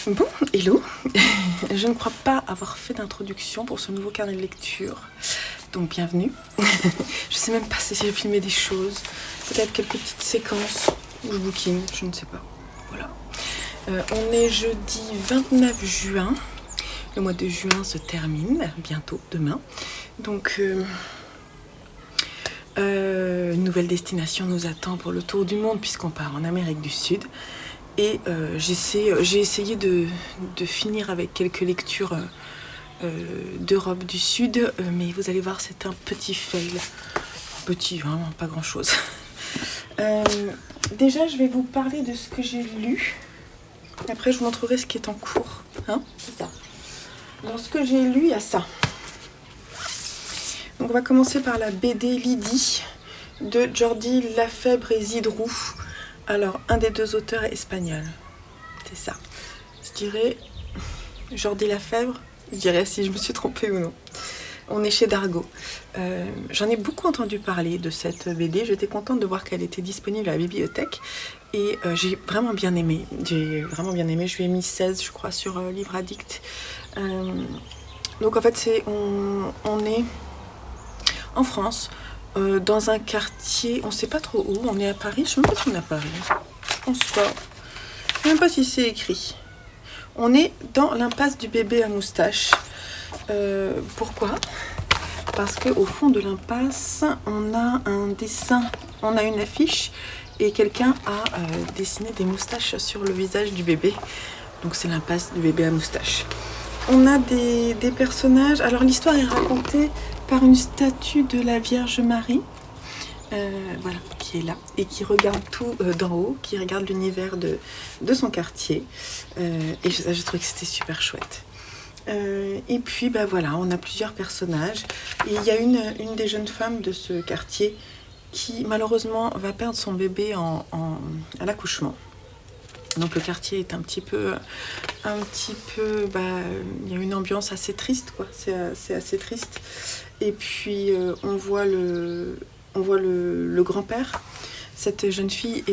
Bon, hello. Je ne crois pas avoir fait d'introduction pour ce nouveau carnet de lecture. Donc bienvenue. Je sais même pas si j'ai filmé des choses. Peut-être quelques petites séquences où je bouquine, je ne sais pas. Voilà. On est jeudi 29 juin. Le mois de juin se termine bientôt, demain. Donc une nouvelle destination nous attend pour le tour du monde puisqu'on part en Amérique du Sud. Et j'ai essayé de finir avec quelques lectures d'Europe du Sud, mais vous allez voir, c'est un petit fail. Petit, vraiment pas grand chose. Déjà, je vais vous parler de ce que j'ai lu. Après, je vous montrerai ce qui est en cours. Hein, c'est ça. Dans ce que j'ai lu, il y a ça. Donc, on va commencer par la BD Lydie de Jordi Lafèbre et Zidrou. Alors, un des deux auteurs est espagnol. C'est ça. Je dirais Jordi Lafèbre. Je dirais si je me suis trompée ou non. On est chez Dargaud. J'en ai beaucoup entendu parler de cette BD. J'étais contente de voir qu'elle était disponible à la bibliothèque. Et j'ai vraiment bien aimé. Je lui ai mis 16, je crois, sur Livre Addict. Donc, en fait, on est en France. Dans un quartier, on ne sait pas trop où, on est à Paris, je ne sais même pas si on est à Paris, je pense pas, je ne sais même pas si c'est écrit. On est dans l'impasse du bébé à moustache. Pourquoi ? Parce qu'au fond de l'impasse, on a un dessin, on a une affiche et quelqu'un a dessiné des moustaches sur le visage du bébé. Donc c'est l'impasse du bébé à moustache. On a des personnages, alors l'histoire est racontée par une statue de la Vierge Marie, voilà, qui est là, et qui regarde tout d'en haut, qui regarde l'univers de son quartier. Et je trouvais que c'était super chouette. Et puis, bah voilà, on a plusieurs personnages. Et il y a une des jeunes femmes de ce quartier qui, malheureusement, va perdre son bébé à l'accouchement. Donc le quartier est un petit peu, il y a une ambiance assez triste, quoi. C'est assez triste. Et puis on voit le grand-père. Cette jeune fille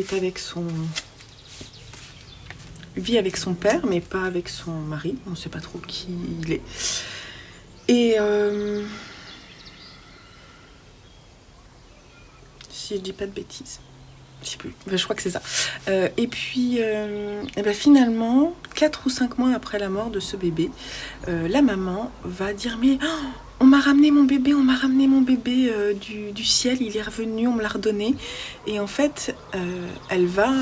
vit avec son père, mais pas avec son mari. On ne sait pas trop qui il est. Et si je dis pas de bêtises. Je sais plus, je crois que c'est ça. Et puis, finalement, 4 ou 5 mois après la mort de ce bébé, la maman va dire « Mais on m'a ramené mon bébé du ciel, il est revenu, on me l'a redonné. » Et en fait, elle va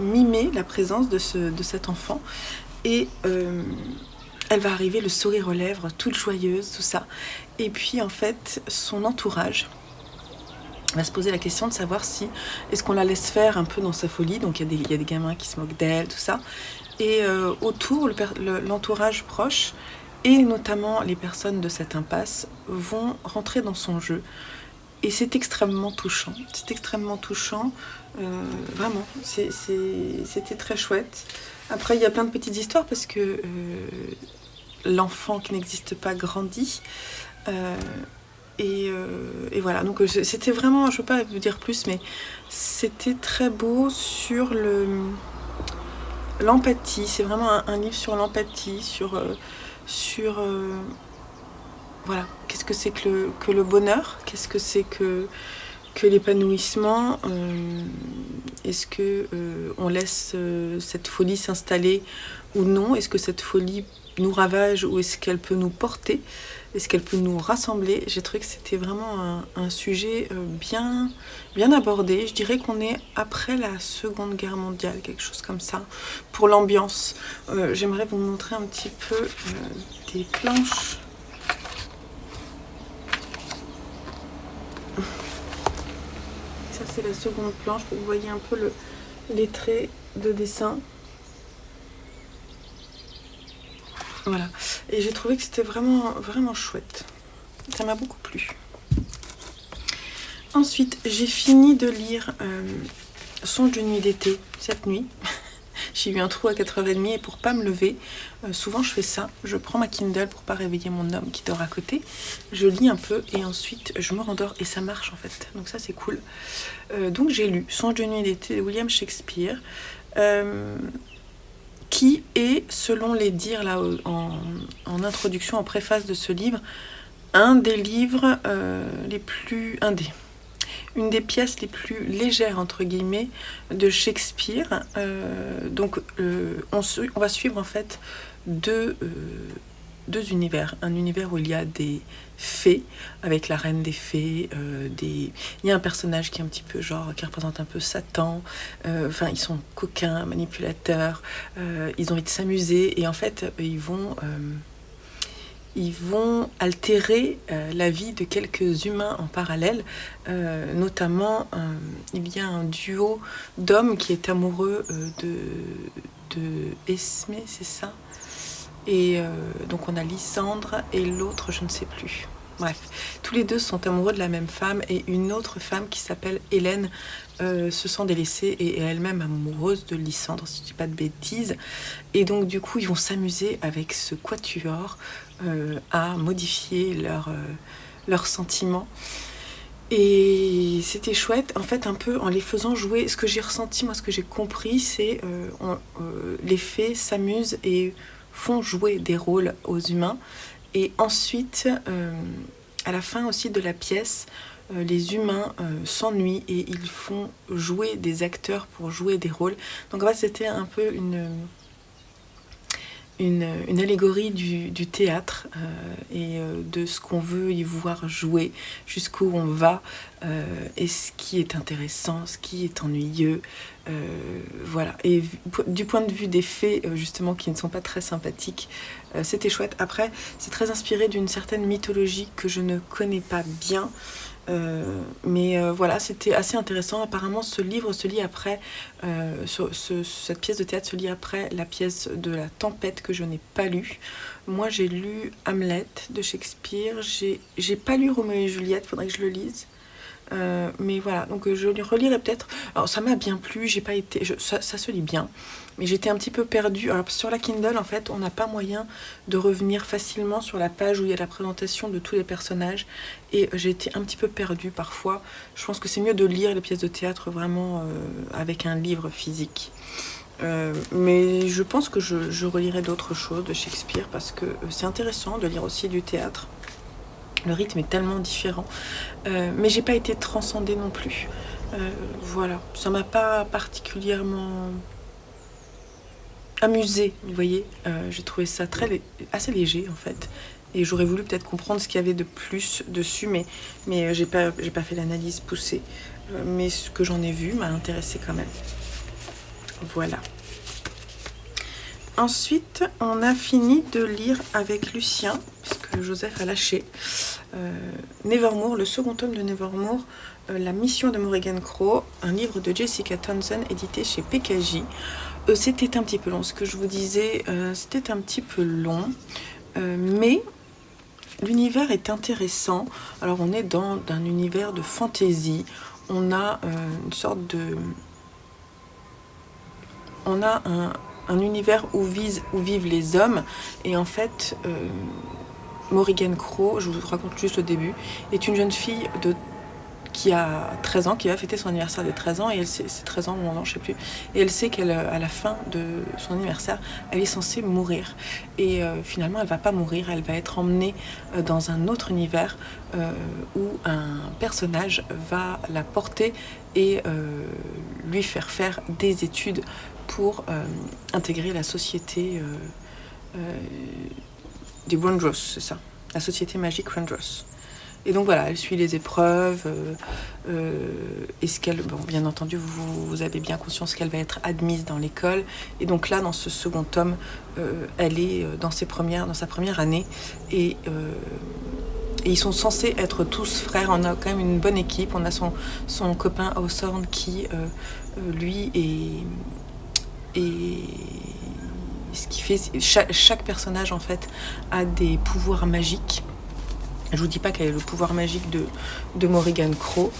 mimer la présence de cet enfant. Et elle va arriver le sourire aux lèvres, toute joyeuse, tout ça. Et puis, en fait, son entourage va se poser la question de savoir si est-ce qu'on la laisse faire un peu dans sa folie. Donc il y a des gamins qui se moquent d'elle, tout ça. Et autour, l'entourage proche et notamment les personnes de cette impasse vont rentrer dans son jeu. Et c'est extrêmement touchant. C'est extrêmement touchant. Vraiment, c'était très chouette. Après, il y a plein de petites histoires parce que l'enfant qui n'existe pas grandit. Et voilà, donc c'était vraiment, je ne veux pas vous dire plus, mais c'était très beau sur l'empathie. C'est vraiment un livre sur l'empathie, sur voilà, qu'est-ce que c'est que le bonheur, qu'est-ce que c'est que l'épanouissement, est-ce que on laisse cette folie s'installer ou non, est-ce que cette folie nous ravage ou est-ce qu'elle peut nous porter, est-ce qu'elle peut nous rassembler. J'ai trouvé que c'était vraiment un sujet bien abordé. Je dirais qu'on est après la Seconde Guerre mondiale, quelque chose comme ça, pour l'ambiance. J'aimerais vous montrer un petit peu des planches. Ça, c'est la seconde planche, pour que vous voyez un peu les traits de dessin. Voilà, et j'ai trouvé que c'était vraiment chouette. Ça m'a beaucoup plu. Ensuite, j'ai fini de lire Songe de nuit d'été, cette nuit. J'ai eu un trou à 4h30 et pour pas me lever, souvent je fais ça. Je prends ma Kindle pour pas réveiller mon homme qui dort à côté. Je lis un peu et ensuite je me rendors et ça marche en fait. Donc ça c'est cool. Donc j'ai lu Songe de nuit d'été de William Shakespeare qui Et selon les dires là en introduction, en préface de ce livre, un des livres une des pièces les plus légères entre guillemets de Shakespeare. On va suivre en fait deux univers. Un univers où il y a des fées, avec la reine des fées, il y a un personnage qui est un petit peu qui représente un peu Satan, ils sont coquins, manipulateurs, ils ont envie de s'amuser, et en fait ils vont altérer la vie de quelques humains en parallèle, notamment il y a un duo d'hommes qui est amoureux de Esmé, c'est ça? Et donc on a Lysandre et l'autre, je ne sais plus. Bref, tous les deux sont amoureux de la même femme, et une autre femme qui s'appelle Hélène se sent délaissée et est elle-même amoureuse de Lysandre, si je ne dis pas de bêtises. Et donc du coup, ils vont s'amuser avec ce quatuor à modifier leurs sentiments. Et c'était chouette, en fait, un peu en les faisant jouer. Ce que j'ai ressenti, moi, ce que j'ai compris, c'est les fées s'amusent et font jouer des rôles aux humains. Et ensuite, à la fin aussi de la pièce, les humains s'ennuient et ils font jouer des acteurs pour jouer des rôles. Donc en fait, c'était un peu une allégorie du théâtre et de ce qu'on veut y voir jouer, jusqu'où on va, et ce qui est intéressant, ce qui est ennuyeux. Voilà. Et du point de vue des fées, justement, qui ne sont pas très sympathiques, c'était chouette. Après, c'est très inspiré d'une certaine mythologie que je ne connais pas bien. Mais voilà, c'était assez intéressant. Apparemment, ce livre se lit après, cette pièce de théâtre se lit après la pièce de La Tempête que je n'ai pas lue. Moi, j'ai lu Hamlet de Shakespeare. J'ai pas lu Roméo et Juliette, faudrait que je le lise. Mais voilà, donc je le relirai peut-être. Alors ça m'a bien plu, ça se lit bien, mais j'étais un petit peu perdue. Alors sur la Kindle, en fait, on n'a pas moyen de revenir facilement sur la page où il y a la présentation de tous les personnages, et j'ai été un petit peu perdue parfois. Je pense que c'est mieux de lire les pièces de théâtre vraiment avec un livre physique. Mais je pense que je relirai d'autres choses de Shakespeare, parce que c'est intéressant de lire aussi du théâtre. Le rythme est tellement différent, mais j'ai pas été transcendée non plus. Voilà, ça m'a pas particulièrement amusée, vous voyez. J'ai trouvé ça assez léger en fait, et j'aurais voulu peut-être comprendre ce qu'il y avait de plus dessus, mais j'ai pas fait l'analyse poussée. Mais ce que j'en ai vu m'a intéressée quand même. Voilà. Ensuite, on a fini de lire avec Lucien, puisque Joseph a lâché, Nevermore, le second tome de Nevermore, La mission de Morrigan Crow, un livre de Jessica Townsend édité chez PKJ. C'était un petit peu long, ce que je vous disais, c'était un petit peu long, mais l'univers est intéressant. Alors on est dans un univers de fantasy, on a une sorte de... On a un univers où vivent les hommes, et en fait Morrigan Crow, je vous raconte juste le début, est une jeune fille qui a 13 ans, qui va fêter son anniversaire de 13 ans, et c'est 13 ans ou 11 ans, je sais plus, et elle sait qu'à la fin de son anniversaire, elle est censée mourir, et finalement elle va pas mourir, elle va être emmenée dans un autre univers où un personnage va la porter et lui faire des études pour intégrer la société des Wondros, c'est ça, la société magique Wondros. Et donc voilà, elle suit les épreuves, bien entendu, vous avez bien conscience qu'elle va être admise dans l'école, et donc là, dans ce second tome, elle est dans sa première année, et ils sont censés être tous frères. On a quand même une bonne équipe, on a son copain Hawthorne qui, lui, et ce qui fait chaque personnage en fait a des pouvoirs magiques. Je vous dis pas qu'elle a le pouvoir magique de Morrigan Crow.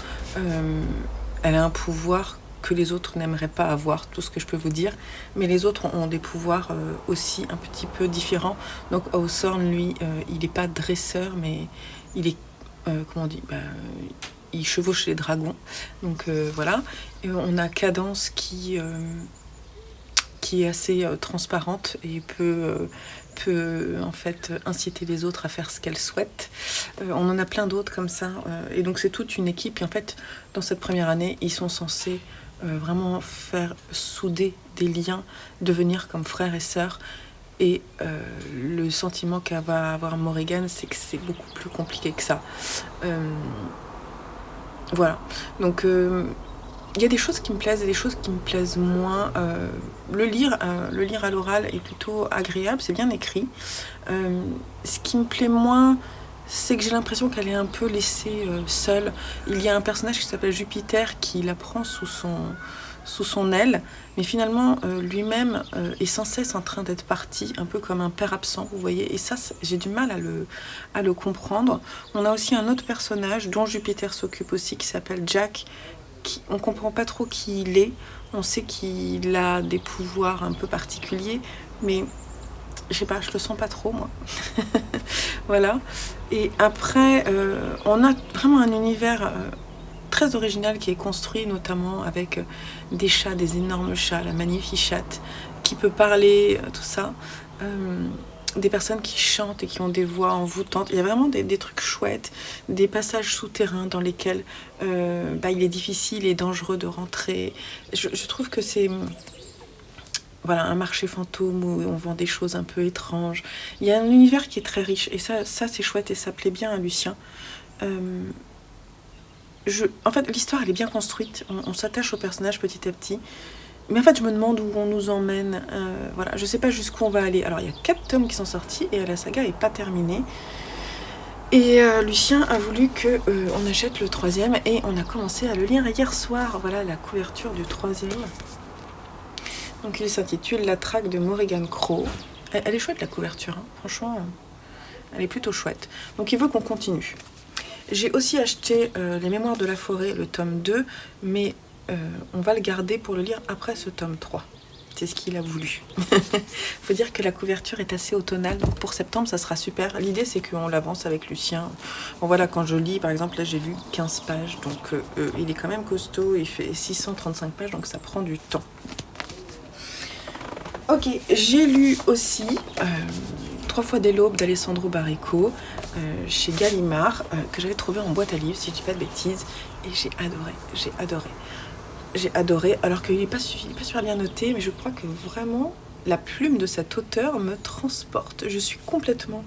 Elle a un pouvoir que les autres n'aimeraient pas avoir, tout ce que je peux vous dire, mais les autres ont des pouvoirs aussi un petit peu différents. Donc Hawthorne, lui, il n'est pas dresseur, mais il est comment on dit, il chevauche les dragons. Donc voilà. Et on a Cadence qui qui est assez transparente et peut en fait inciter les autres à faire ce qu'elles souhaitent. On en a plein d'autres comme ça. Et donc c'est toute une équipe. Et en fait, dans cette première année, ils sont censés vraiment faire souder des liens, devenir comme frères et sœurs. Et le sentiment qu'a va avoir Morrigan, c'est que c'est beaucoup plus compliqué que ça. Voilà. Donc il y a des choses qui me plaisent et des choses qui me plaisent moins. Le lire à l'oral est plutôt agréable, c'est bien écrit. Ce qui me plaît moins, c'est que j'ai l'impression qu'elle est un peu laissée seule. Il y a un personnage qui s'appelle Jupiter qui la prend sous son aile, mais finalement lui-même est sans cesse en train d'être parti, un peu comme un père absent, vous voyez, et ça j'ai du mal à le comprendre. On a aussi un autre personnage dont Jupiter s'occupe aussi, qui s'appelle Jack, on comprend pas trop qui il est, on sait qu'il a des pouvoirs un peu particuliers, mais je sais pas, je le sens pas trop moi. Voilà. Et après, on a vraiment un univers très original qui est construit notamment avec des chats, des énormes chats, la Magnifichat, qui peut parler, tout ça. Des personnes qui chantent et qui ont des voix envoûtantes. Il y a vraiment des trucs chouettes, des passages souterrains dans lesquels il est difficile et dangereux de rentrer. Je trouve que c'est voilà, un marché fantôme où on vend des choses un peu étranges. Il y a un univers qui est très riche et ça c'est chouette et ça plaît bien à Lucien. En fait, l'histoire elle est bien construite, on s'attache au personnage petit à petit. Mais en fait, je me demande où on nous emmène. Voilà, je sais pas jusqu'où on va aller. Alors, il y a 4 tomes qui sont sortis et la saga est pas terminée. Et Lucien a voulu que on achète le 3e et on a commencé à le lire hier soir. Voilà la couverture du 3e. Donc, il s'intitule La traque de Morrigan Crow. Elle est chouette la couverture, hein. Franchement, elle est plutôt chouette. Donc, il veut qu'on continue. J'ai aussi acheté Les Mémoires de la Forêt, le tome 2, mais on va le garder pour le lire après ce tome 3. C'est ce qu'il a voulu. Faut dire que la couverture est assez automnale, donc pour septembre ça sera super. L'idée c'est qu'on l'avance avec Lucien. Bon voilà, quand je lis, par exemple là j'ai lu 15 pages, donc il est quand même costaud, il fait 635 pages, donc ça prend du temps. Ok, j'ai lu aussi 3 fois dès l'aube d'Alessandro Baricco chez Gallimard, que j'avais trouvé en boîte à livres, si je dis pas de bêtises, et j'ai adoré, alors qu'il n'est pas super bien noté, mais je crois que vraiment la plume de cet auteur me transporte. Je suis complètement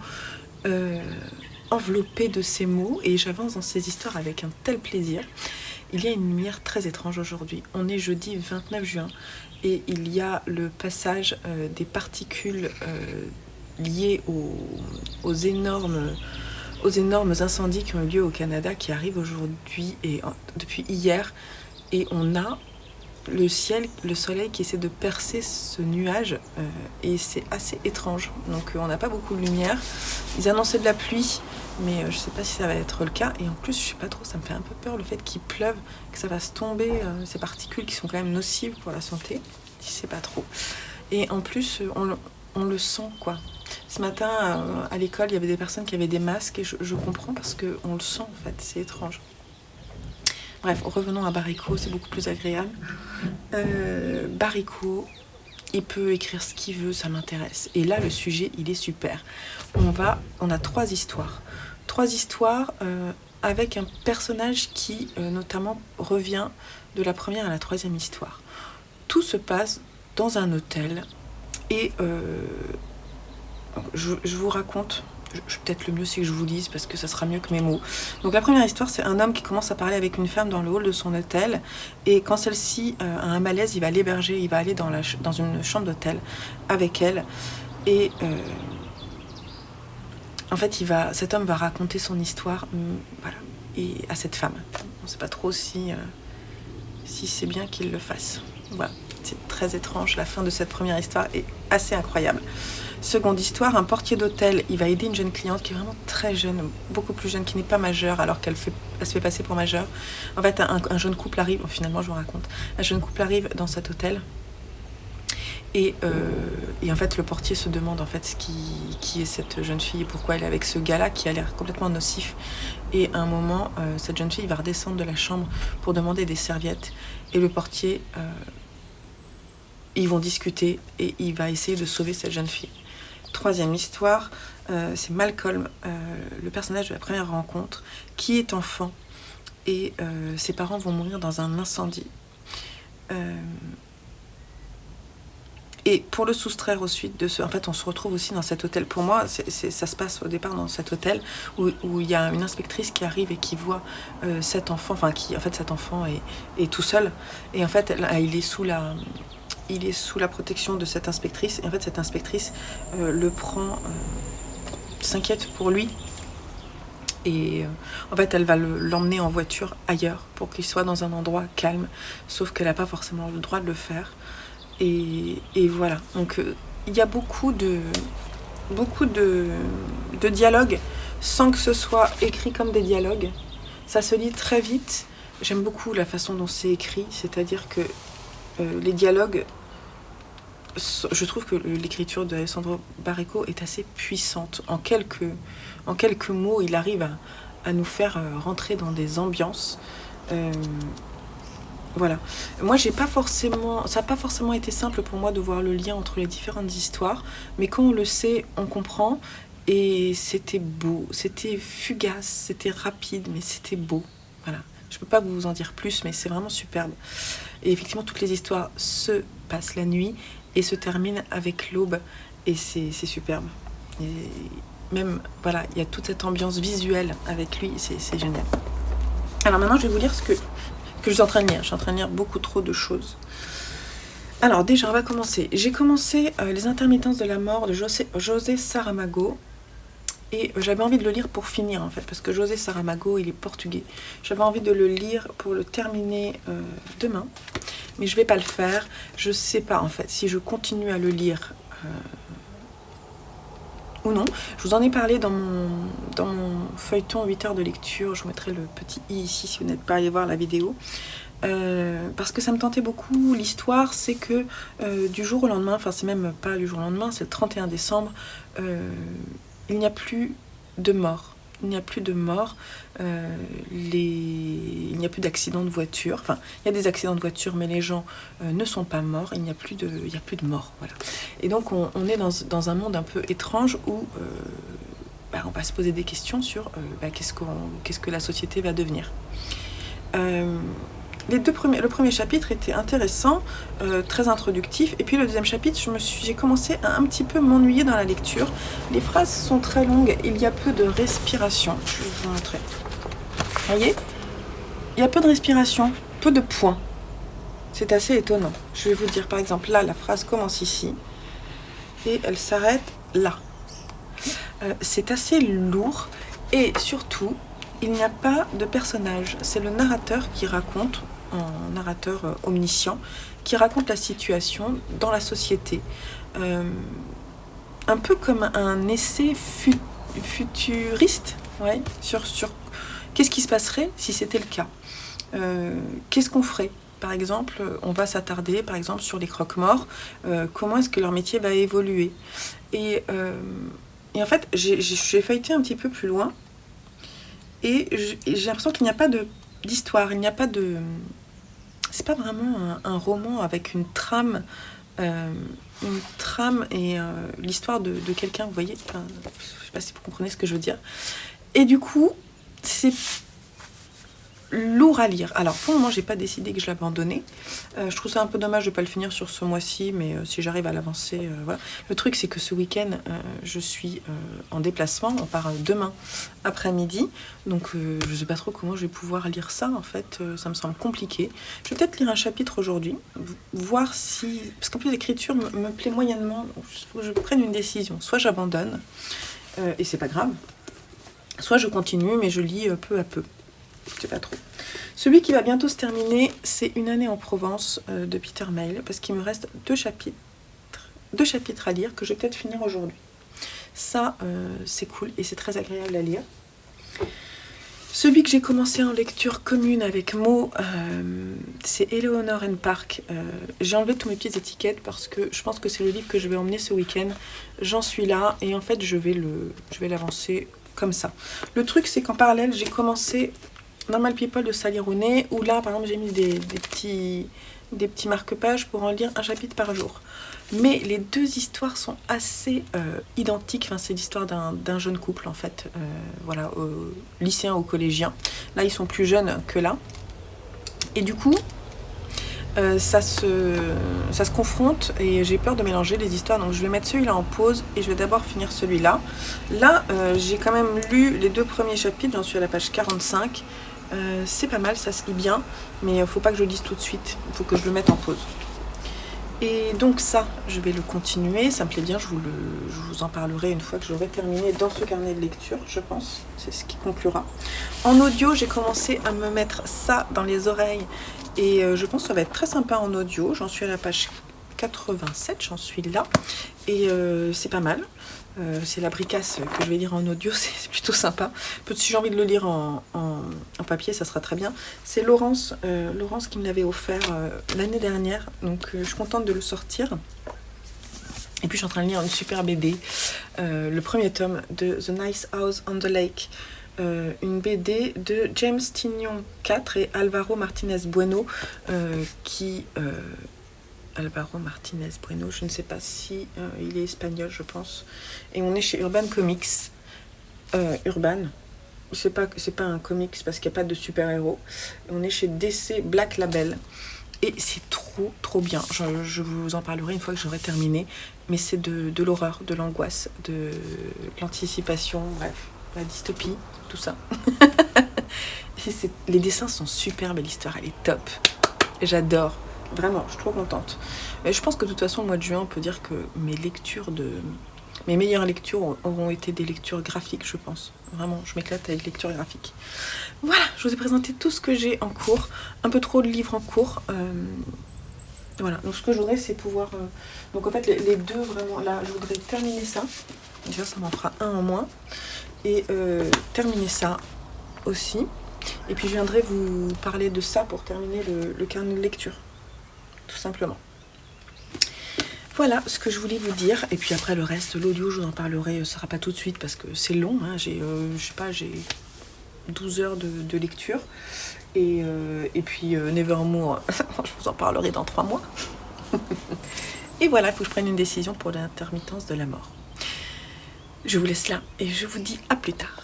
enveloppée de ses mots et j'avance dans ses histoires avec un tel plaisir. Il y a une lumière très étrange aujourd'hui. On est jeudi 29 juin et il y a le passage des particules liées aux énormes incendies qui ont eu lieu au Canada, qui arrivent aujourd'hui et depuis hier. Et on a le soleil qui essaie de percer ce nuage et c'est assez étrange. Donc on n'a pas beaucoup de lumière. Ils annonçaient de la pluie, mais je sais pas si ça va être le cas. Et en plus, je sais pas trop, ça me fait un peu peur le fait qu'il pleuve, que ça va se tomber, ces particules qui sont quand même nocives pour la santé. Je sais pas trop. Et en plus, on le sent quoi. Ce matin, à l'école, il y avait des personnes qui avaient des masques et je comprends parce qu'on le sent en fait, c'est étrange. Bref, revenons à Baricco, c'est beaucoup plus agréable. Baricco, il peut écrire ce qu'il veut, ça m'intéresse. Et là, le sujet, il est super. On a 3 histoires. 3 histoires avec un personnage qui, notamment, revient de la première à la 3e histoire. Tout se passe dans un hôtel et je vous raconte. Peut-être le mieux c'est que je vous lise parce que ça sera mieux que mes mots. Donc la première histoire, c'est un homme qui commence à parler avec une femme dans le hall de son hôtel et quand celle-ci a un malaise, il va l'héberger, il va aller dans une chambre d'hôtel avec elle et en fait cet homme va raconter son histoire voilà, et à cette femme. On ne sait pas trop si c'est bien qu'il le fasse. Voilà, c'est très étrange. La fin de cette première histoire est assez incroyable. Seconde histoire, un portier d'hôtel, il va aider une jeune cliente qui est vraiment très jeune, beaucoup plus jeune, qui n'est pas majeure alors qu'elle se fait passer pour majeure. En fait, un jeune couple arrive, finalement je vous raconte, un jeune couple arrive dans cet hôtel et en fait le portier se demande en fait qui est cette jeune fille et pourquoi elle est avec ce gars-là qui a l'air complètement nocif. Et à un moment, cette jeune fille va redescendre de la chambre pour demander des serviettes et le portier ils vont discuter et il va essayer de sauver cette jeune fille. Troisième histoire, c'est Malcolm, le personnage de la première rencontre, qui est enfant et ses parents vont mourir dans un incendie. Et pour le soustraire ensuite de ce... En fait, on se retrouve aussi dans cet hôtel. Pour moi, ça se passe au départ dans cet hôtel où il y a une inspectrice qui arrive et qui voit cet enfant, enfin, cet enfant est tout seul. Et en fait, il est sous la protection de cette inspectrice. Et en fait, cette inspectrice le prend, s'inquiète pour lui. Et en fait, elle va l'emmener en voiture ailleurs pour qu'il soit dans un endroit calme. Sauf qu'elle n'a pas forcément le droit de le faire. Et voilà. Donc, il y a beaucoup de dialogues sans que ce soit écrit comme des dialogues. Ça se lit très vite. J'aime beaucoup la façon dont c'est écrit. C'est-à-dire que les dialogues... Je trouve que l'écriture d'Alessandro Baricco est assez puissante. En quelques mots, il arrive à nous faire rentrer dans des ambiances. Voilà. Moi, ça n'a pas forcément été simple pour moi de voir le lien entre les différentes histoires, mais quand on le sait, on comprend. Et c'était beau, c'était fugace, c'était rapide, mais c'était beau. Voilà. Je ne peux pas vous en dire plus, mais c'est vraiment superbe. Et effectivement, toutes les histoires se passent la nuit et se terminent avec l'aube. Et c'est superbe. Et même, voilà, il y a toute cette ambiance visuelle avec lui, c'est génial. Alors maintenant, je vais vous lire ce que je suis en train de lire. Je suis en train de lire beaucoup trop de choses. Alors déjà, on va commencer. J'ai commencé Les intermittences de la mort de José Saramago. Et j'avais envie de le lire pour finir en fait, parce que José Saramago, il est portugais. J'avais envie de le lire pour le terminer demain, mais je vais pas le faire. Je sais pas en fait si je continue à le lire ou non. Je vous en ai parlé dans mon feuilleton 8 heures de lecture. Je vous mettrai le petit i ici si vous n'êtes pas allé voir la vidéo. Parce que ça me tentait beaucoup. L'histoire, c'est que du jour au lendemain, enfin c'est même pas du jour au lendemain, c'est le 31 décembre, il n'y a plus de morts. Il n'y a plus de morts. Il n'y a plus d'accidents de voiture. Enfin, il y a des accidents de voiture, mais les gens ne sont pas morts. Il n'y a plus de morts. Voilà. Et donc, on est dans un monde un peu étrange où on va se poser des questions sur qu'est-ce que la société va devenir. Le premier chapitre était intéressant, très introductif, et puis le deuxième chapitre, j'ai commencé à un petit peu m'ennuyer dans la lecture. Les phrases sont très longues, il y a peu de respiration. Je vais vous montrer. Vous voyez ? Il y a peu de respiration, peu de points. C'est assez étonnant. Je vais vous dire, par exemple, là, la phrase commence ici, et elle s'arrête là. C'est assez lourd, et surtout, il n'y a pas de personnage. C'est le narrateur qui raconte, un narrateur omniscient, qui raconte la situation dans la société. Un peu comme un essai futuriste, ouais, sur qu'est-ce qui se passerait si c'était le cas. Qu'est-ce qu'on ferait ? Par exemple, on va s'attarder par exemple sur les croque-morts. Comment est-ce que leur métier va évoluer ? Et en fait, j'ai feuilleté un petit peu plus loin. Et j'ai l'impression qu'il n'y a pas d'histoire, il n'y a pas de... C'est pas vraiment un roman avec une trame et l'histoire de quelqu'un, vous voyez, enfin, je sais pas si vous comprenez ce que je veux dire. Et du coup, c'est lourd à lire. Alors, pour le moment, j'ai pas décidé que je l'abandonnais. Je trouve ça un peu dommage de pas le finir sur ce mois-ci, mais si j'arrive à l'avancer, voilà. Le truc, c'est que ce week-end, je suis en déplacement. On part demain après-midi, donc je sais pas trop comment je vais pouvoir lire ça. En fait, ça me semble compliqué. Je vais peut-être lire un chapitre aujourd'hui, voir si, parce qu'en plus l'écriture me plaît moyennement. Il faut que je prenne une décision. Soit j'abandonne, et c'est pas grave. Soit je continue, mais je lis peu à peu. Je sais pas trop. Celui qui va bientôt se terminer, c'est Une année en Provence de Peter Mayle, parce qu'il me reste deux chapitres à lire que je vais peut-être finir aujourd'hui. Ça, c'est cool et c'est très agréable à lire. Celui que j'ai commencé en lecture commune avec Mo, c'est Eleanor and Park. J'ai enlevé tous mes petites étiquettes parce que je pense que c'est le livre que je vais emmener ce week-end. J'en suis là et en fait, je vais l'avancer comme ça. Le truc, c'est qu'en parallèle, j'ai commencé Normal People de Sally Rooney, où là, par exemple, j'ai mis des des petits marque-pages pour en lire un chapitre par jour. Mais les deux histoires sont assez identiques. Enfin, c'est l'histoire d'un jeune couple en fait, voilà, lycéen ou collégien. Là, ils sont plus jeunes que là. Et du coup, ça se confronte et j'ai peur de mélanger les histoires. Donc je vais mettre celui-là en pause et je vais d'abord finir celui-là. Là, j'ai quand même lu les 2 premiers chapitres. J'en suis à la page 45. C'est pas mal, ça se lit bien. Mais il faut pas que je le lise tout de suite. Il faut que je le mette en pause. Et donc ça, je vais le continuer, ça me plaît bien, je vous en parlerai une fois que j'aurai terminé dans ce carnet de lecture, je pense, c'est ce qui conclura. En audio, j'ai commencé à me mettre ça dans les oreilles et je pense que ça va être très sympa en audio, j'en suis à la page 87, j'en suis là, et c'est pas mal. C'est la bricasse que je vais lire en audio, c'est plutôt sympa. Si j'ai envie de le lire en papier, ça sera très bien. C'est Laurence qui me l'avait offert l'année dernière, donc je suis contente de le sortir. Et puis je suis en train de lire une super BD, le premier tome de The Nice House on the Lake, une BD de James Tynion IV et Alvaro Martinez Bueno, Alvaro Martinez Bueno, je ne sais pas si il est espagnol, je pense. Et on est chez Urban Comics. Urban, c'est pas un comics parce qu'il n'y a pas de super-héros. On est chez DC Black Label. Et c'est trop bien. Je vous en parlerai une fois que j'aurai terminé. Mais c'est de l'horreur, de l'angoisse, de l'anticipation, bref, la dystopie, tout ça. Les dessins sont superbes et l'histoire, elle est top. J'adore. Vraiment, je suis trop contente. Et je pense que de toute façon, le mois de juin, on peut dire que mes meilleures lectures auront été des lectures graphiques, je pense. Vraiment, je m'éclate avec lecture graphique. Voilà, je vous ai présenté tout ce que j'ai en cours. Un peu trop de livres en cours. Voilà, donc ce que je voudrais, c'est pouvoir... Donc en fait, les deux, vraiment, là, je voudrais terminer ça. Déjà, ça m'en fera un en moins. Et terminer ça aussi. Et puis, je viendrai vous parler de ça pour terminer le carnet de lecture. Tout simplement. Voilà ce que je voulais vous dire. Et puis après le reste, l'audio, je vous en parlerai. Ce sera pas tout de suite parce que c'est long. Hein. J'ai 12 heures de lecture. Et puis Nevermore, je vous en parlerai dans 3 mois. Et voilà, il faut que je prenne une décision pour l'intermittence de la mort. Je vous laisse là et je vous dis à plus tard.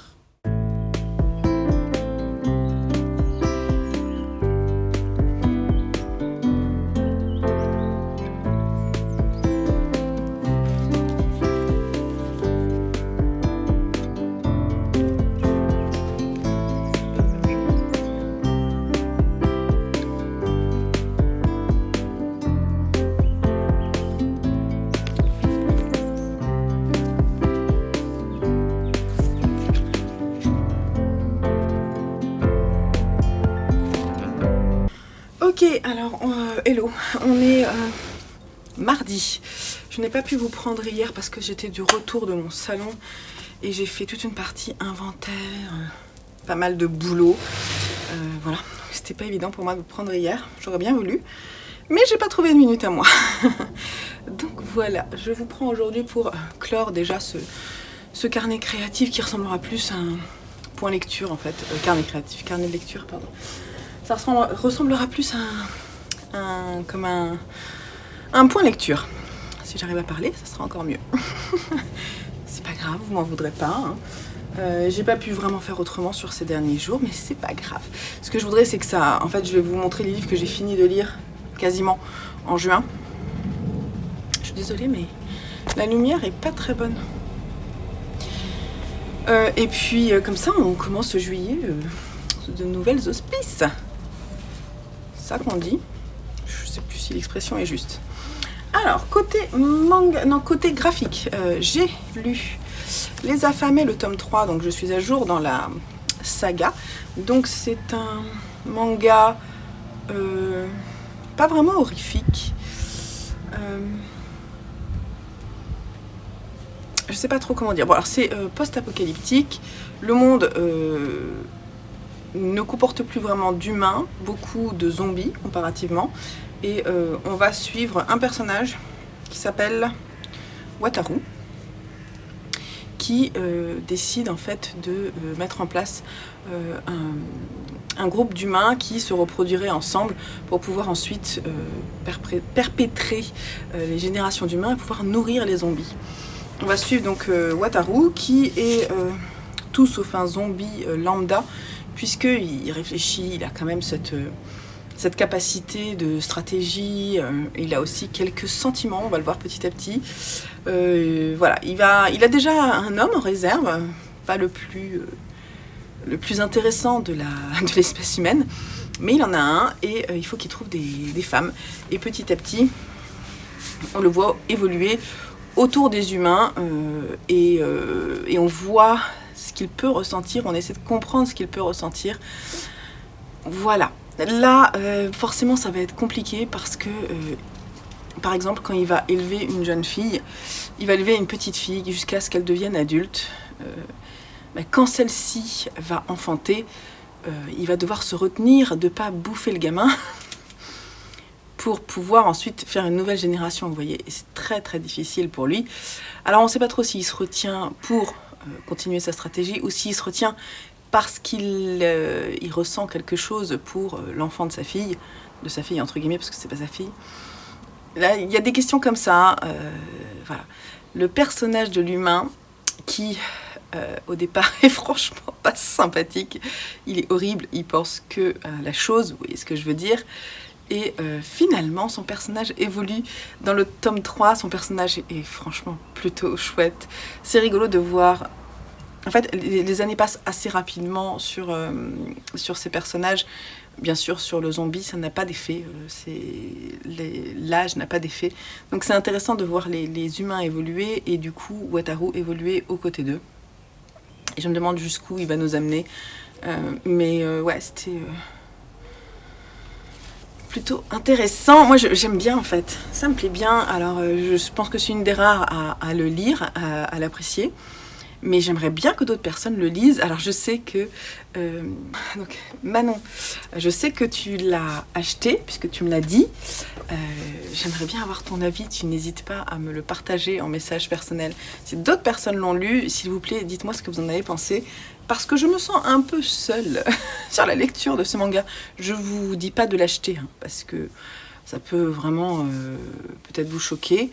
Ok, alors, hello, on est mardi. Je n'ai pas pu vous prendre hier parce que j'étais du retour de mon salon et j'ai fait toute une partie inventaire, pas mal de boulot. Voilà, c'était pas évident pour moi de vous prendre hier, j'aurais bien voulu, mais j'ai pas trouvé de minute à moi. Donc voilà, je vous prends aujourd'hui pour clore déjà ce carnet créatif qui ressemblera plus à un point lecture en fait, carnet de lecture, pardon. Ça ressemblera plus à un point lecture. Si j'arrive à parler, ça sera encore mieux. C'est pas grave, vous m'en voudrez pas. Hein. J'ai pas pu vraiment faire autrement sur ces derniers jours, mais c'est pas grave. Ce que je voudrais, c'est que ça... En fait, je vais vous montrer les livres que j'ai fini de lire quasiment en juin. Je suis désolée, mais la lumière est pas très bonne. Et puis, comme ça, on commence juillet de nouvelles auspices. Ça qu'on dit. Je sais plus si l'expression est juste. Alors, côté graphique, j'ai lu Les Affamés, le tome 3, donc je suis à jour dans la saga. Donc c'est un manga pas vraiment horrifique. Je sais pas trop comment dire. Bon, alors c'est post-apocalyptique. Le monde ne comporte plus vraiment d'humains, beaucoup de zombies comparativement. Et on va suivre un personnage qui s'appelle Wataru, qui décide en fait de mettre en place un groupe d'humains qui se reproduiraient ensemble pour pouvoir ensuite perpétrer les générations d'humains et pouvoir nourrir les zombies. On va suivre donc Wataru qui est tout sauf un zombie lambda, puisqu'il réfléchit, il a quand même cette capacité de stratégie, il a aussi quelques sentiments, on va le voir petit à petit. Voilà, il a déjà un homme en réserve, pas le plus intéressant de l'espèce humaine, mais il en a un et il faut qu'il trouve des femmes. Et petit à petit, on le voit évoluer autour des humains et on voit ce qu'il peut ressentir, on essaie de comprendre ce qu'il peut ressentir. Voilà. Là, forcément, ça va être compliqué parce que, par exemple, quand il va élever une jeune fille, il va élever une petite fille jusqu'à ce qu'elle devienne adulte. Quand celle-ci va enfanter, il va devoir se retenir de ne pas bouffer le gamin pour pouvoir ensuite faire une nouvelle génération, vous voyez. Et c'est très très difficile pour lui. Alors on ne sait pas trop s'il se retient pour continuer sa stratégie ou s'il se retient parce qu'il ressent quelque chose pour l'enfant de sa fille entre guillemets, parce que c'est pas sa fille. Là, il y a des questions comme ça. Voilà. Le personnage de l'humain qui, au départ, est franchement pas sympathique. Il est horrible, il pense que à la chose, vous voyez ce que je veux dire. Et finalement, son personnage évolue. Dans le tome 3, son personnage est franchement plutôt chouette. C'est rigolo de voir... En fait, les années passent assez rapidement sur ces personnages. Bien sûr, sur le zombie, ça n'a pas d'effet. L'âge n'a pas d'effet. Donc c'est intéressant de voir les humains évoluer et du coup, Wataru évoluer aux côtés d'eux. Et je me demande jusqu'où il va nous amener. Ouais, c'était... plutôt intéressant. Moi, j'aime bien, en fait. Ça me plaît bien. Alors, je pense que c'est une des rares à le lire, à l'apprécier. Mais j'aimerais bien que d'autres personnes le lisent. Alors, je sais que... donc, Manon, je sais que tu l'as acheté, puisque tu me l'as dit. J'aimerais bien avoir ton avis. Tu n'hésites pas à me le partager en message personnel. Si d'autres personnes l'ont lu, s'il vous plaît, dites-moi ce que vous en avez pensé. Parce que je me sens un peu seule sur la lecture de ce manga. Je vous dis pas de l'acheter, hein, parce que ça peut vraiment peut-être vous choquer.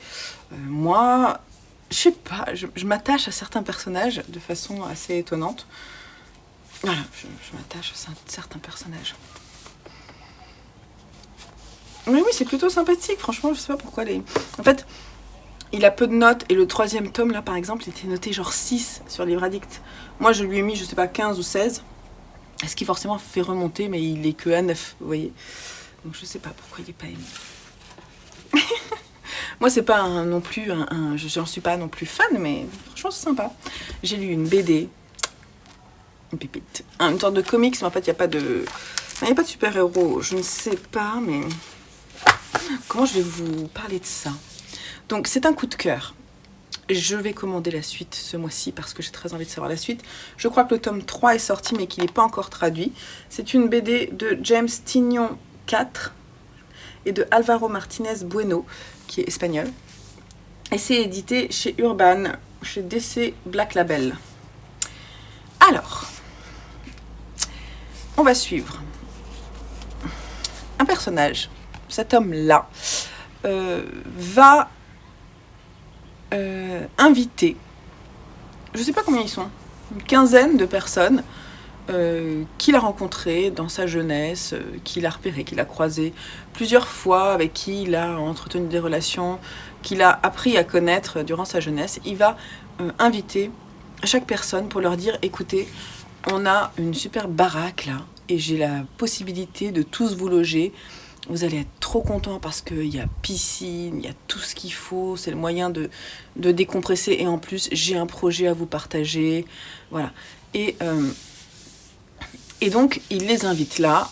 Moi, je sais pas, je m'attache à certains personnages de façon assez étonnante. Voilà, je m'attache à certains personnages. Mais oui, c'est plutôt sympathique, franchement, je sais pas pourquoi les... En fait, il a peu de notes, et le 3e tome, là, par exemple, il était noté genre 6 sur Livre Addict. Moi, je lui ai mis, je sais pas, 15 ou 16, ce qui forcément fait remonter, mais il est que à 9, vous voyez. Donc je sais pas pourquoi il est pas aimé. Moi, c'est pas non plus j'en suis pas non plus fan, mais franchement, c'est sympa. J'ai lu une BD, une pépite, une sorte de comics, mais en fait, il n'y a pas de super-héros. Je ne sais pas, mais comment je vais vous parler de ça? Donc, c'est un coup de cœur. Je vais commander la suite ce mois-ci parce que j'ai très envie de savoir la suite. Je crois que le tome 3 est sorti, mais qu'il n'est pas encore traduit. C'est une BD de James Tynion IV et de Alvaro Martinez Bueno, qui est espagnol. Et c'est édité chez Urban, chez DC Black Label. Alors, on va suivre un personnage. Cet homme-là va inviter, je ne sais pas combien ils sont, une quinzaine de personnes qu'il a rencontrées dans sa jeunesse, qu'il a repérées, qu'il a croisées plusieurs fois, avec qui il a entretenu des relations, qu'il a appris à connaître durant sa jeunesse. Il va inviter chaque personne pour leur dire, écoutez, on a une super baraque là, et j'ai la possibilité de tous vous loger. Vous allez être trop contents parce qu'il y a piscine, il y a tout ce qu'il faut, c'est le moyen de décompresser. Et en plus, j'ai un projet à vous partager. Voilà. Et donc, il les invite là.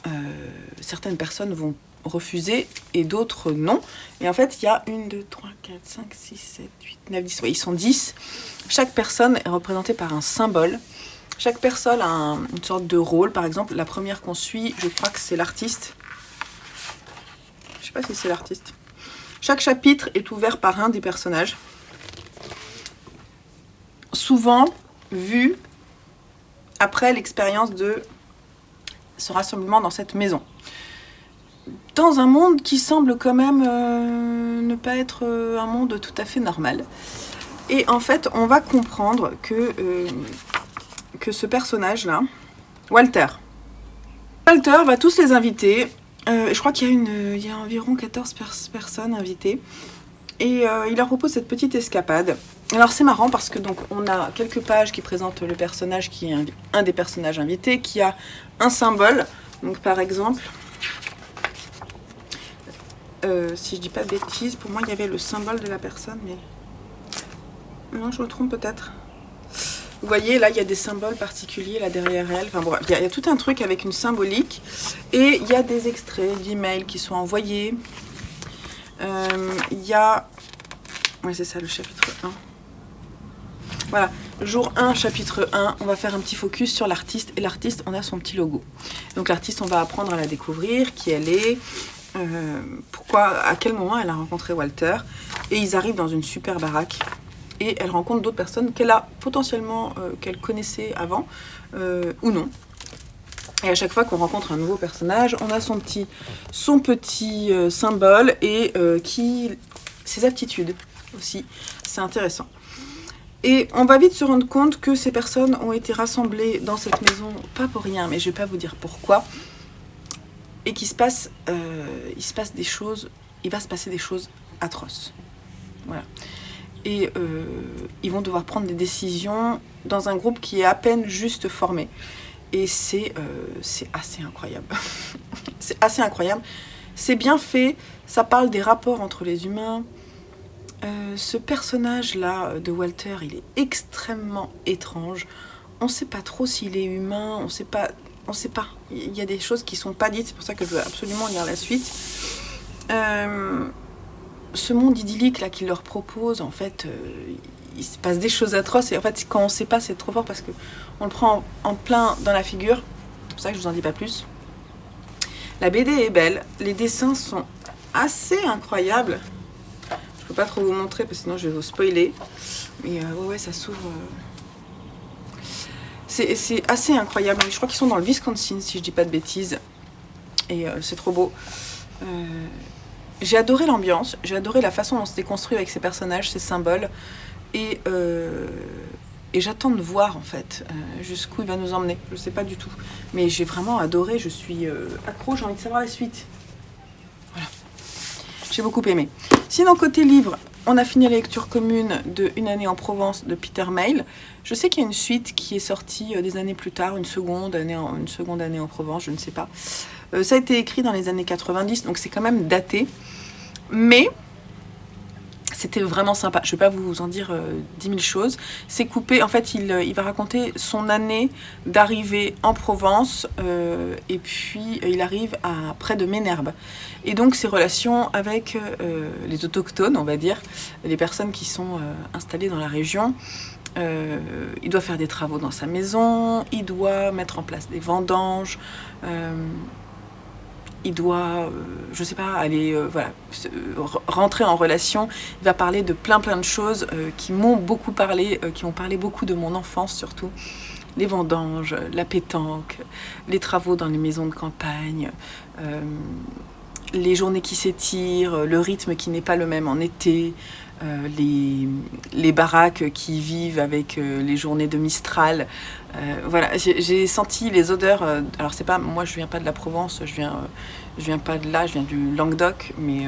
Certaines personnes vont refuser et d'autres non. Et en fait, il y a 1, 2, 3, 4, 5, 6, 7, 8, 9, 10. Ouais, ils sont 10. Chaque personne est représentée par un symbole. Chaque personne a une sorte de rôle. Par exemple, la première qu'on suit, je crois que c'est l'artiste. Je sais pas si c'est l'artiste. Chaque chapitre est ouvert par un des personnages. souvent vu après l'expérience de ce rassemblement dans cette maison. Dans un monde qui semble quand même ne pas être un monde tout à fait normal. Et en fait, on va comprendre que ce personnage-là, Walter va tous les inviter. Je crois qu'il y a environ 14 personnes invitées. Et il leur propose cette petite escapade. Alors c'est marrant parce que donc on a quelques pages qui présentent le personnage qui est un des personnages invités, qui a un symbole. Donc par exemple, si je dis pas de bêtises, pour moi il y avait le symbole de la personne, mais non, je me trompe peut-être. Vous voyez, là, il y a des symboles particuliers là derrière elle. Enfin bon, il y a tout un truc avec une symbolique. Et il y a des extraits d'emails qui sont envoyés. Il y a... Ouais, c'est ça, le chapitre 1. Voilà, jour 1, chapitre 1. On va faire un petit focus sur l'artiste. Et l'artiste, on a son petit logo. Donc l'artiste, on va apprendre à la découvrir, qui elle est, pourquoi, à quel moment elle a rencontré Walter. Et ils arrivent dans une super baraque. Et elle rencontre d'autres personnes qu'elle a potentiellement, qu'elle connaissait avant, ou non. Et à chaque fois qu'on rencontre un nouveau personnage, on a son petit symbole et ses aptitudes aussi. C'est intéressant. Et on va vite se rendre compte que ces personnes ont été rassemblées dans cette maison, pas pour rien, mais je ne vais pas vous dire pourquoi. Et qu'il se passe, des choses, il va se passer des choses atroces. Voilà. Et ils vont devoir prendre des décisions dans un groupe qui est à peine juste formé. Et c'est assez incroyable. C'est assez incroyable. C'est bien fait, ça parle des rapports entre les humains. Ce personnage-là de Walter, il est extrêmement étrange. On ne sait pas trop s'il est humain, on sait pas. Il y a des choses qui ne sont pas dites, c'est pour ça que je veux absolument lire la suite. Ce monde idyllique là qu'il leur propose, en fait, il se passe des choses atroces. Et en fait, quand on ne sait pas, c'est trop fort parce qu'on le prend en plein dans la figure. C'est pour ça que je ne vous en dis pas plus. La BD est belle. Les dessins sont assez incroyables. Je ne peux pas trop vous montrer parce que sinon je vais vous spoiler. Mais ouais, ça s'ouvre. C'est assez incroyable. Je crois qu'ils sont dans le Wisconsin, si je ne dis pas de bêtises. Et c'est trop beau. J'ai adoré l'ambiance, j'ai adoré la façon dont c'était construit avec ces personnages, ces symboles. Et j'attends de voir en fait jusqu'où il va nous emmener. Je ne sais pas du tout. Mais j'ai vraiment adoré, je suis accro, j'ai envie de savoir la suite. Voilà. J'ai beaucoup aimé. Sinon, côté livre, on a fini la lecture commune de Une année en Provence de Peter Mayle. Je sais qu'il y a une suite qui est sortie des années plus tard, une seconde année en Provence, je ne sais pas. Ça a été écrit dans les années 90, donc c'est quand même daté. Mais c'était vraiment sympa. Je ne vais pas vous en dire 10 000 choses. C'est coupé. En fait, il va raconter son année d'arrivée en Provence. Et puis, il arrive près de Ménherbe. Et donc, ses relations avec les autochtones, on va dire, les personnes qui sont installées dans la région. Il doit faire des travaux dans sa maison. Il doit mettre en place des vendanges. Il doit, je sais pas, aller rentrer en relation. Il va parler de plein de choses qui m'ont beaucoup parlé, qui ont parlé beaucoup de mon enfance surtout. Les vendanges, la pétanque, les travaux dans les maisons de campagne, les journées qui s'étirent, le rythme qui n'est pas le même en été, les baraques qui vivent avec les journées de Mistral. Voilà, j'ai senti les odeurs. Alors c'est pas, moi je viens pas de la Provence, je viens pas de là, je viens du Languedoc, mais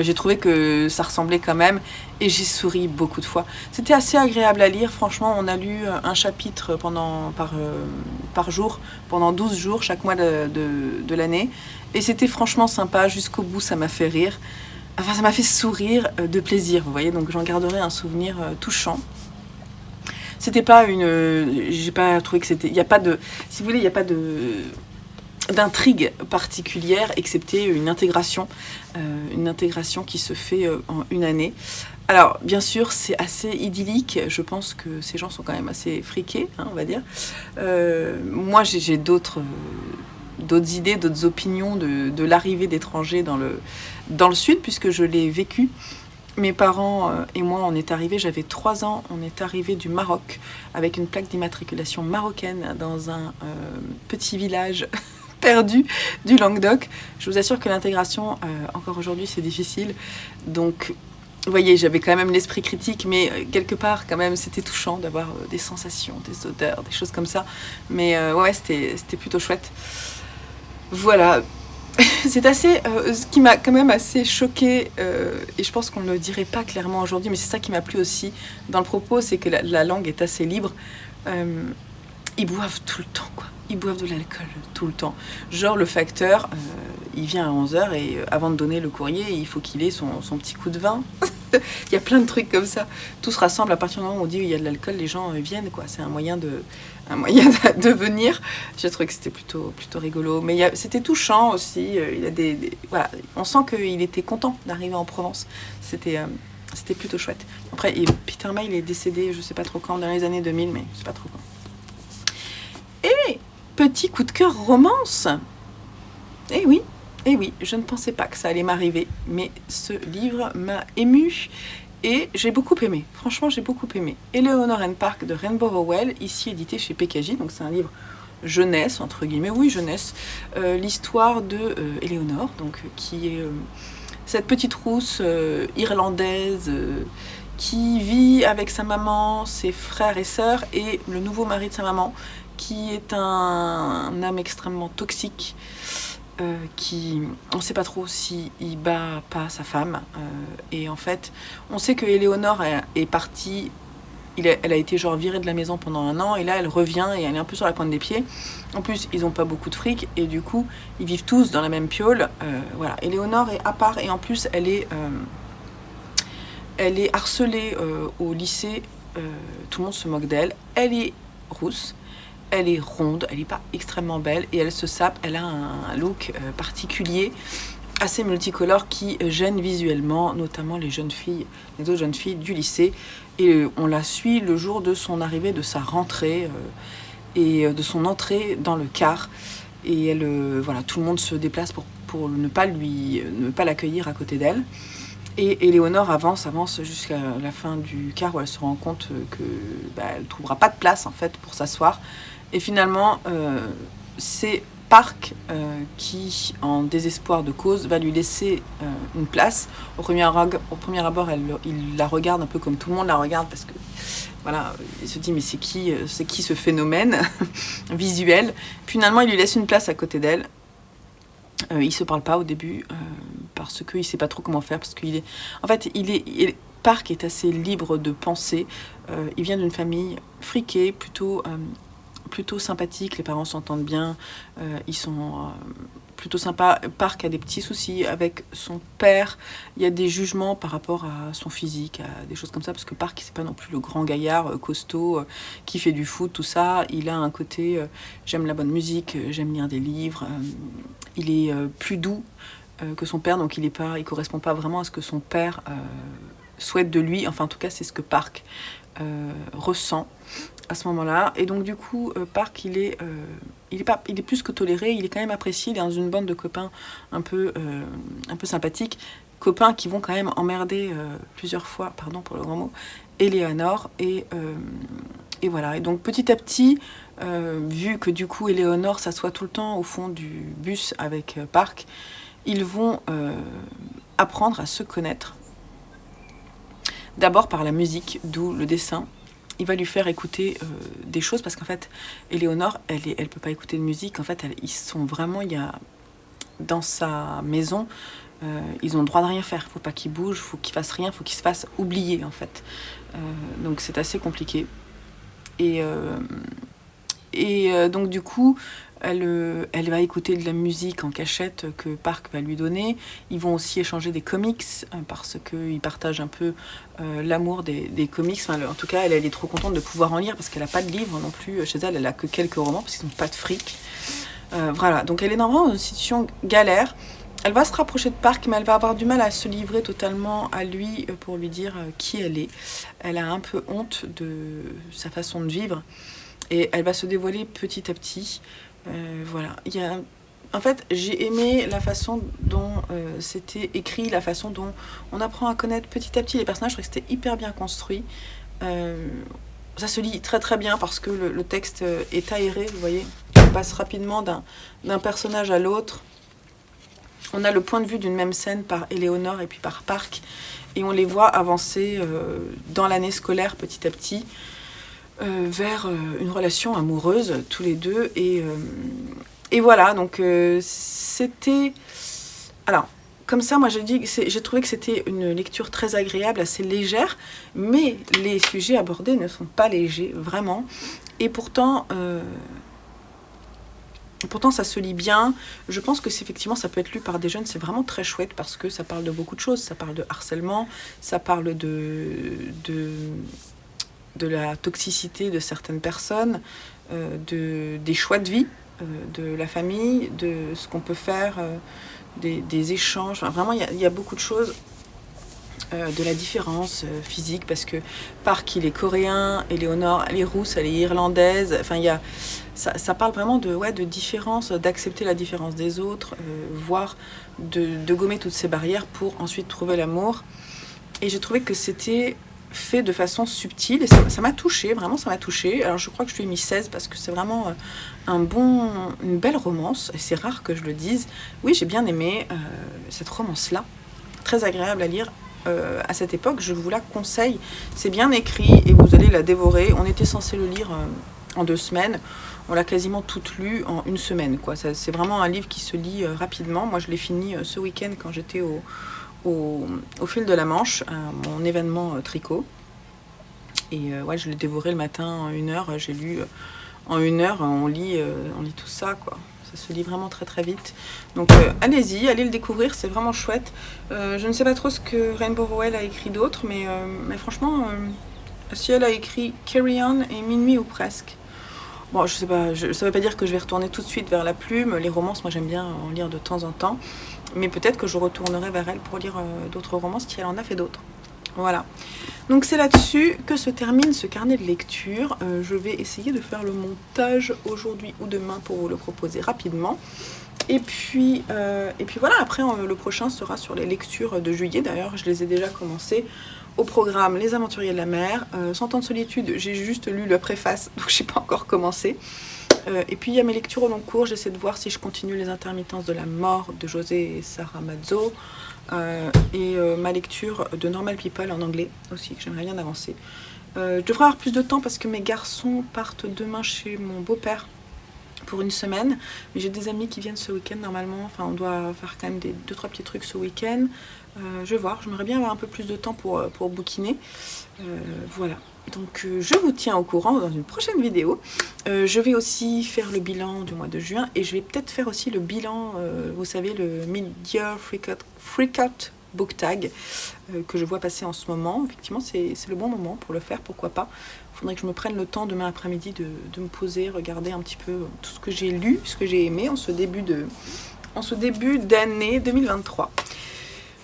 j'ai trouvé que ça ressemblait quand même et j'ai souri beaucoup de fois. C'était assez agréable à lire, franchement. On a lu un chapitre par jour, pendant 12 jours, chaque mois de l'année. Et c'était franchement sympa, jusqu'au bout ça m'a fait rire. Enfin, ça m'a fait sourire de plaisir, vous voyez, donc j'en garderai un souvenir touchant. C'était pas j'ai pas trouvé que c'était, il y a pas de, si vous voulez, il y a pas d'intrigue particulière, excepté une intégration qui se fait en une année. Alors, bien sûr, c'est assez idyllique. Je pense que ces gens sont quand même assez friqués, hein, on va dire. Moi, j'ai d'autres idées, d'autres opinions de l'arrivée d'étrangers dans le sud, puisque je l'ai vécu mes parents et moi, on est arrivés, j'avais 3 ans, on est arrivés du Maroc avec une plaque d'immatriculation marocaine dans un petit village perdu du Languedoc. Je vous assure que l'intégration, encore aujourd'hui, c'est difficile. Donc, vous voyez, j'avais quand même l'esprit critique, mais quelque part, quand même, c'était touchant d'avoir des sensations, des odeurs, des choses comme ça. Mais ouais, c'était plutôt chouette. Voilà. C'est assez, ce qui m'a quand même assez choqué, et je pense qu'on ne le dirait pas clairement aujourd'hui, mais c'est ça qui m'a plu aussi dans le propos, c'est que la langue est assez libre. Ils boivent tout le temps, quoi. Ils boivent de l'alcool tout le temps. Genre le facteur, il vient à 11h et avant de donner le courrier, il faut qu'il ait son petit coup de vin. Il y a plein de trucs comme ça. Tout se rassemble à partir du moment où on dit qu'il y a de l'alcool, les gens viennent, quoi. C'est un moyen de venir. J'ai trouvé que c'était plutôt rigolo. Mais c'était touchant aussi. Il a voilà. On sent qu'il était content d'arriver en Provence. C'était plutôt chouette. Après, Peter Mayle est décédé, je sais pas trop quand, dans les années 2000, mais je sais pas trop quand. Et petit coup de cœur romance. Eh oui, je ne pensais pas que ça allait m'arriver, mais ce livre m'a émue et j'ai beaucoup aimé. Franchement, j'ai beaucoup aimé. Eleanor and Park de Rainbow Rowell, ici édité chez PKJ, donc c'est un livre jeunesse, entre guillemets, oui, jeunesse. L'histoire de Eleanor, donc, qui est cette petite rousse irlandaise qui vit avec sa maman, ses frères et sœurs et le nouveau mari de sa maman, qui est un homme extrêmement toxique, qui, on ne sait pas trop s'il bat pas sa femme. Et en fait, on sait que Eleanor est partie, elle a été genre virée de la maison pendant 1 an, et là elle revient et elle est un peu sur la pointe des pieds. En plus, ils n'ont pas beaucoup de fric, et du coup, ils vivent tous dans la même piole. Voilà, Eleanor est à part, et en plus, elle est harcelée au lycée. Tout le monde se moque d'elle. Elle est rousse. Elle est ronde, elle n'est pas extrêmement belle et elle se sape, elle a un look particulier, assez multicolore qui gêne visuellement, notamment les autres jeunes filles du lycée. Et on la suit le jour de son arrivée, de sa rentrée et de son entrée dans le car. Et elle, voilà, tout le monde se déplace pour ne pas l'accueillir à côté d'elle. Et Éléonore avance jusqu'à la fin du car où elle se rend compte que elle trouvera pas de place en fait pour s'asseoir. Et finalement, c'est Park qui, en désespoir de cause, va lui laisser une place. Au premier abord, il la regarde un peu comme tout le monde la regarde parce que voilà, il se dit mais c'est qui ce phénomène visuel. Finalement, il lui laisse une place à côté d'elle. Ils se parlent pas au début parce qu'il sait pas trop comment faire parce qu'il est, en fait, Park est assez libre de penser. Il vient d'une famille friquée, plutôt sympathique, les parents s'entendent bien, ils sont plutôt sympas. Park a des petits soucis avec son père, il y a des jugements par rapport à son physique, à des choses comme ça, parce que Park, c'est pas non plus le grand gaillard costaud qui fait du foot, tout ça. Il a un côté, j'aime la bonne musique, j'aime lire des livres, il est plus doux que son père, donc il correspond pas vraiment à ce que son père souhaite de lui, enfin en tout cas c'est ce que Park ressent à ce moment-là. Et donc du coup Park il est plus que toléré, il est quand même apprécié, il est dans une bande de copains un peu sympathiques, copains qui vont quand même emmerder plusieurs fois, pardon pour le grand mot, Eleanor, et voilà. Et donc petit à petit, vu que du coup Eleanor s'assoit tout le temps au fond du bus avec Park, ils vont apprendre à se connaître. D'abord par la musique, d'où le dessin. Il va lui faire écouter des choses parce qu'en fait, Éléonore, elle peut pas écouter de musique. En fait, ils sont vraiment, dans sa maison, ils ont le droit de rien faire. Faut pas qu'ils bougent, faut qu'ils fassent rien, faut qu'ils se fassent oublier en fait. Donc c'est assez compliqué. Et donc du coup, elle va écouter de la musique en cachette que Park va lui donner. Ils vont aussi échanger des comics parce qu'ils partagent un peu l'amour des comics. Enfin, en tout cas, elle est trop contente de pouvoir en lire parce qu'elle n'a pas de livres non plus chez elle. Elle a que quelques romans parce qu'ils n'ont pas de fric. Voilà, donc elle est dans une situation galère. Elle va se rapprocher de Park, mais elle va avoir du mal à se livrer totalement à lui pour lui dire qui elle est. Elle a un peu honte de sa façon de vivre et elle va se dévoiler petit à petit. Voilà, il y a En fait, j'ai aimé la façon dont c'était écrit, la façon dont on apprend à connaître petit à petit les personnages. Je trouvais que c'était hyper bien construit. Ça se lit très très bien parce que le texte est aéré, vous voyez. On passe rapidement d'un personnage à l'autre. On a le point de vue d'une même scène par Éléonore et puis par Park. Et on les voit avancer dans l'année scolaire petit à petit vers une relation amoureuse, tous les deux. Et voilà, donc c'était... Alors, comme ça, moi j'ai trouvé que c'était une lecture très agréable, assez légère, mais les sujets abordés ne sont pas légers, vraiment. Et pourtant ça se lit bien. Je pense que effectivement ça peut être lu par des jeunes, c'est vraiment très chouette parce que ça parle de beaucoup de choses. Ça parle de harcèlement, ça parle de la toxicité de certaines personnes, des choix de vie, de la famille, de ce qu'on peut faire, des échanges. Enfin, vraiment, il y a beaucoup de choses. De la différence physique, parce que Park il est coréen, Éléonore elle est rousse, elle est irlandaise. Enfin, ça parle vraiment de différence, d'accepter la différence des autres, voire de gommer toutes ces barrières pour ensuite trouver l'amour. Et j'ai trouvé que c'était fait de façon subtile et ça m'a touchée, vraiment ça m'a touchée. Alors je crois que je lui ai mis 16 parce que c'est vraiment une belle romance, et c'est rare que je le dise. Oui, j'ai bien aimé cette romance-là, très agréable à lire. À cette époque, je vous la conseille. C'est bien écrit et vous allez la dévorer. On était censé le lire en 2 semaines. On l'a quasiment toute lu en 1 semaine, quoi. C'est vraiment un livre qui se lit rapidement. Moi, je l'ai fini ce week-end quand j'étais au fil de la Manche, à mon événement tricot. Et ouais, je l'ai dévoré le matin en 1 heure. J'ai lu en 1 heure. On lit tout ça, quoi. Ça se lit vraiment très très vite. Donc allez-y, allez le découvrir, c'est vraiment chouette. Je ne sais pas trop ce que Rainbow Rowell a écrit d'autre, mais franchement, si elle a écrit Carry On et Minuit ou presque. Bon, je sais pas, ça veut pas dire que je vais retourner tout de suite vers la plume. Les romances, moi j'aime bien en lire de temps en temps. Mais peut-être que je retournerai vers elle pour lire d'autres romances si elle en a fait d'autres. Voilà. Donc c'est là-dessus que se termine ce carnet de lecture. Je vais essayer de faire le montage aujourd'hui ou demain pour vous le proposer rapidement. Et puis voilà, après le prochain sera sur les lectures de juillet. D'ailleurs, je les ai déjà commencées. Au programme, Les Aventuriers de la Mer. 100 ans de solitude, j'ai juste lu la préface, donc je n'ai pas encore commencé. Et puis il y a mes lectures au long cours. J'essaie de voir si je continue Les Intermittences de la Mort de José Saramago. Et ma lecture de Normal People en anglais aussi, que j'aimerais bien avancer. Je devrais avoir plus de temps parce que mes garçons partent demain chez mon beau-père pour 1 semaine, mais j'ai des amis qui viennent ce week-end normalement. Enfin, on doit faire quand même 2-3 petits trucs ce week-end. Je vais voir, j'aimerais bien avoir un peu plus de temps pour bouquiner. Voilà. Donc je vous tiens au courant dans une prochaine vidéo. Je vais aussi faire le bilan du mois de juin et je vais peut-être faire aussi le bilan, vous savez, le Mid-Year Freakout Book Tag que je vois passer en ce moment. Effectivement, c'est le bon moment pour le faire, pourquoi pas. Il faudrait que je me prenne le temps demain après-midi de me poser, regarder un petit peu tout ce que j'ai lu, ce que j'ai aimé en ce début d'année 2023.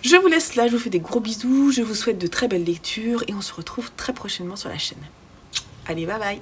Je vous laisse là, je vous fais des gros bisous, je vous souhaite de très belles lectures et on se retrouve très prochainement sur la chaîne. Allez, bye bye!